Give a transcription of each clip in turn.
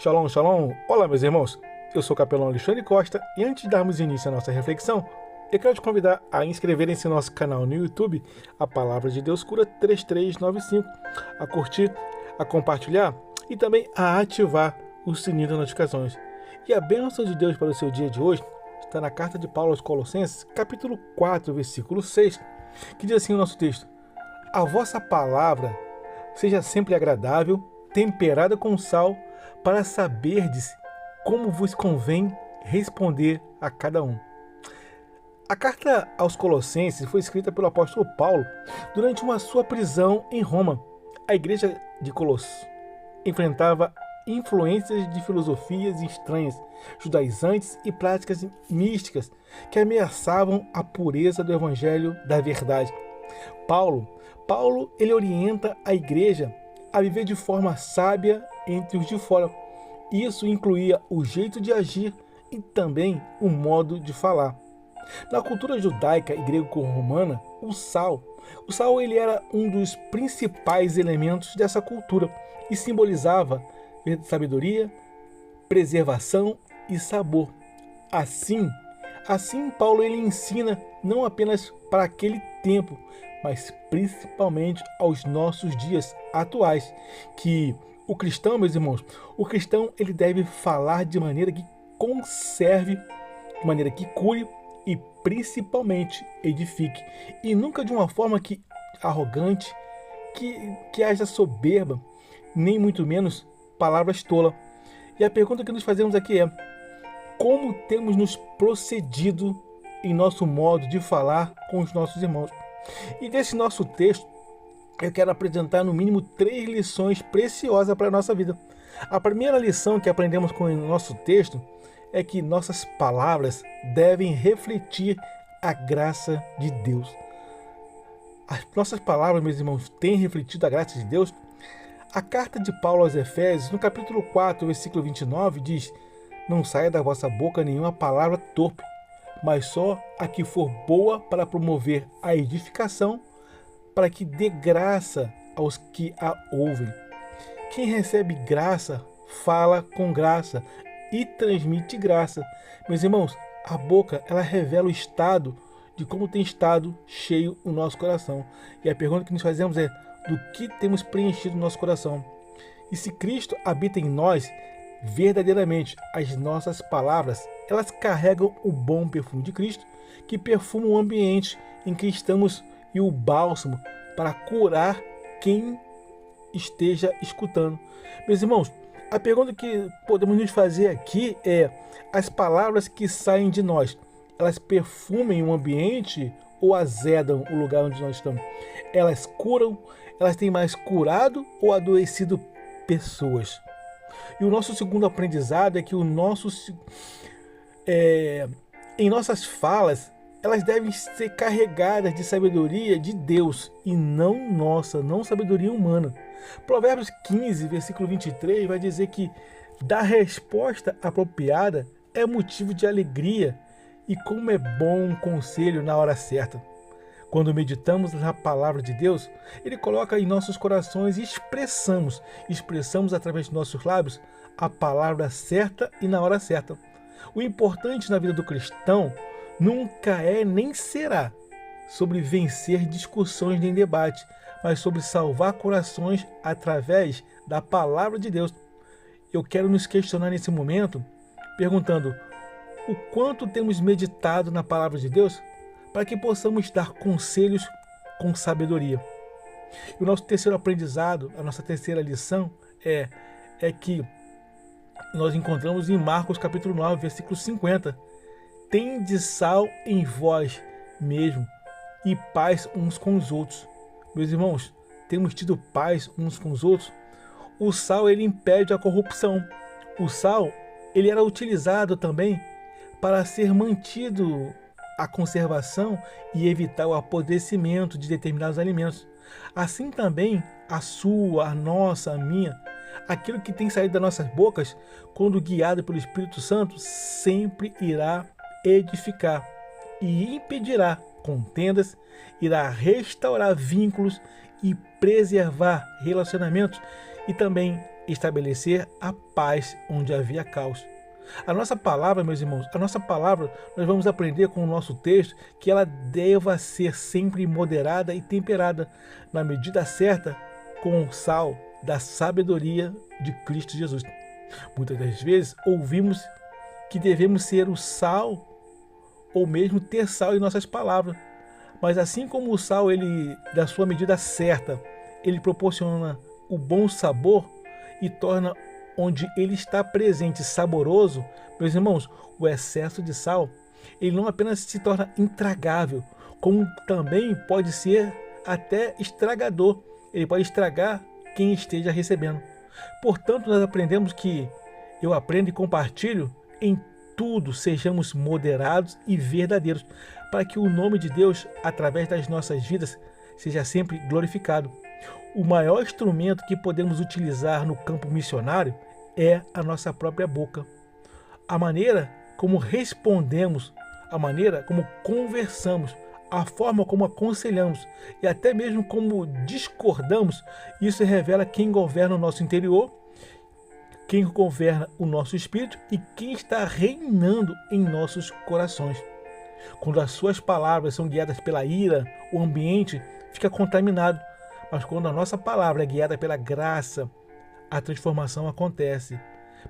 Shalom, shalom! Olá, meus irmãos! Eu sou o capelão Alexandre Costa e antes de darmos início à nossa reflexão, eu quero te convidar a inscrever-se no nosso canal no YouTube, A Palavra de Deus Cura 3395, a curtir, a compartilhar e também a ativar o sininho das notificações. E a bênção de Deus para o seu dia de hoje está na carta de Paulo aos Colossenses, capítulo 4, versículo 6, que diz assim o nosso texto: A vossa palavra seja sempre agradável, temperada com sal, para saberdes como vos convém responder a cada um. A carta aos Colossenses foi escrita pelo apóstolo Paulo durante uma sua prisão em Roma. A igreja de Colosso enfrentava influências de filosofias estranhas, judaizantes e práticas místicas que ameaçavam a pureza do evangelho da verdade. Paulo, ele orienta a igreja a viver de forma sábia entre os de fora. Isso incluía o jeito de agir e também o modo de falar. Na cultura judaica e grego-romana, o sal ele era um dos principais elementos dessa cultura e simbolizava sabedoria, preservação e sabor. Assim Paulo ele ensina não apenas para aquele tempo, mas principalmente aos nossos dias atuais, que o cristão, meus irmãos, o cristão ele deve falar de maneira que conserve, de maneira que cure e principalmente edifique, e nunca de uma forma que arrogante, que haja soberba, nem muito menos palavras tolas. E a pergunta que nos fazemos aqui é: como temos nos procedido em nosso modo de falar com os nossos irmãos? E desse nosso texto, eu quero apresentar no mínimo 3 lições preciosas para a nossa vida. A primeira lição que aprendemos com o nosso texto é que nossas palavras devem refletir a graça de Deus. As nossas palavras, meus irmãos, têm refletido a graça de Deus? A carta de Paulo aos Efésios, no capítulo 4, versículo 29, diz: Não saia da vossa boca nenhuma palavra torpe, mas só a que for boa para promover a edificação, para que dê graça aos que a ouvem. Quem recebe graça, fala com graça e transmite graça. Meus irmãos, a boca, ela revela o estado de como tem estado cheio o nosso coração. E a pergunta que nos fazemos é: do que temos preenchido o nosso coração? E se Cristo habita em nós, verdadeiramente as nossas palavras, elas carregam o bom perfume de Cristo, que perfuma o ambiente em que estamos e o bálsamo para curar quem esteja escutando. Meus irmãos, a pergunta que podemos nos fazer aqui é: as palavras que saem de nós, elas perfumem o ambiente ou azedam o lugar onde nós estamos? Elas curam, elas têm mais curado ou adoecido pessoas? E o nosso segundo aprendizado é que em nossas falas, elas devem ser carregadas de sabedoria de Deus e não nossa, não sabedoria humana. Provérbios 15, versículo 23 vai dizer que dar resposta apropriada é motivo de alegria, e como é bom um conselho na hora certa. Quando meditamos na palavra de Deus, Ele coloca em nossos corações e expressamos através de nossos lábios a palavra certa e na hora certa. O importante na vida do cristão nunca é nem será sobre vencer discussões nem debate, mas sobre salvar corações através da palavra de Deus. Eu quero nos questionar nesse momento, perguntando: o quanto temos meditado na palavra de Deus para que possamos dar conselhos com sabedoria? E o nosso terceiro aprendizado, a nossa terceira lição é que nós encontramos em Marcos capítulo 9, versículo 50. Tende sal em vós mesmo e paz uns com os outros. Meus irmãos, temos tido paz uns com os outros? O sal ele impede a corrupção. O sal ele era utilizado também para ser mantido a conservação e evitar o apodrecimento de determinados alimentos. Assim também a sua, a nossa, a minha, aquilo que tem saído das nossas bocas, quando guiado pelo Espírito Santo, sempre irá edificar e impedirá contendas, irá restaurar vínculos e preservar relacionamentos e também estabelecer a paz onde havia caos. A nossa palavra, meus irmãos, a nossa palavra, nós vamos aprender com o nosso texto que ela deva ser sempre moderada e temperada, na medida certa, com o sal da sabedoria de Cristo Jesus. Muitas das vezes ouvimos que devemos ser o sal, ou mesmo ter sal em nossas palavras. Mas assim como o sal, ele, da sua medida certa, ele proporciona o bom sabor e torna onde ele está presente saboroso, meus irmãos, o excesso de sal, ele não apenas se torna intragável, como também pode ser até estragador. Ele pode estragar quem esteja recebendo. Portanto, nós aprendemos que eu aprendo e compartilho em tudo, sejamos moderados e verdadeiros, para que o nome de Deus, através das nossas vidas, seja sempre glorificado. O maior instrumento que podemos utilizar no campo missionário é a nossa própria boca. A maneira como respondemos, a maneira como conversamos, a forma como aconselhamos e até mesmo como discordamos, isso revela quem governa o nosso interior, quem governa o nosso espírito e quem está reinando em nossos corações. Quando as suas palavras são guiadas pela ira, o ambiente fica contaminado. Mas quando a nossa palavra é guiada pela graça, a transformação acontece.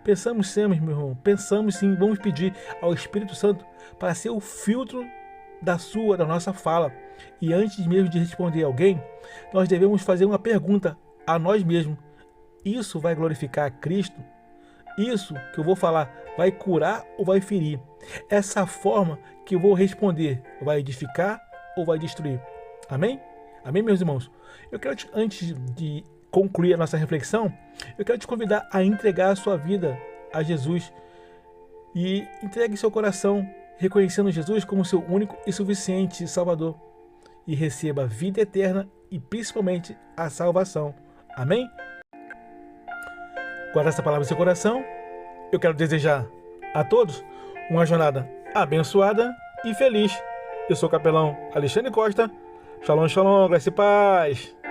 Pensamos sim, meu irmão, pensamos sim, vamos pedir ao Espírito Santo para ser o filtro da nossa fala. E antes mesmo de responder alguém, nós devemos fazer uma pergunta a nós mesmos. Isso vai glorificar a Cristo? Isso que eu vou falar vai curar ou vai ferir? Essa forma que eu vou responder vai edificar ou vai destruir? Amém? Amém, meus irmãos? Eu quero, antes de concluir a nossa reflexão, eu quero te convidar a entregar a sua vida a Jesus e entregue seu coração, reconhecendo Jesus como seu único e suficiente Salvador, e receba a vida eterna e principalmente a salvação. Amém? Guarda essa palavra em seu coração. Eu quero desejar a todos uma jornada abençoada e feliz. Eu sou o capelão Alexandre Costa. Shalom, shalom, graça e paz.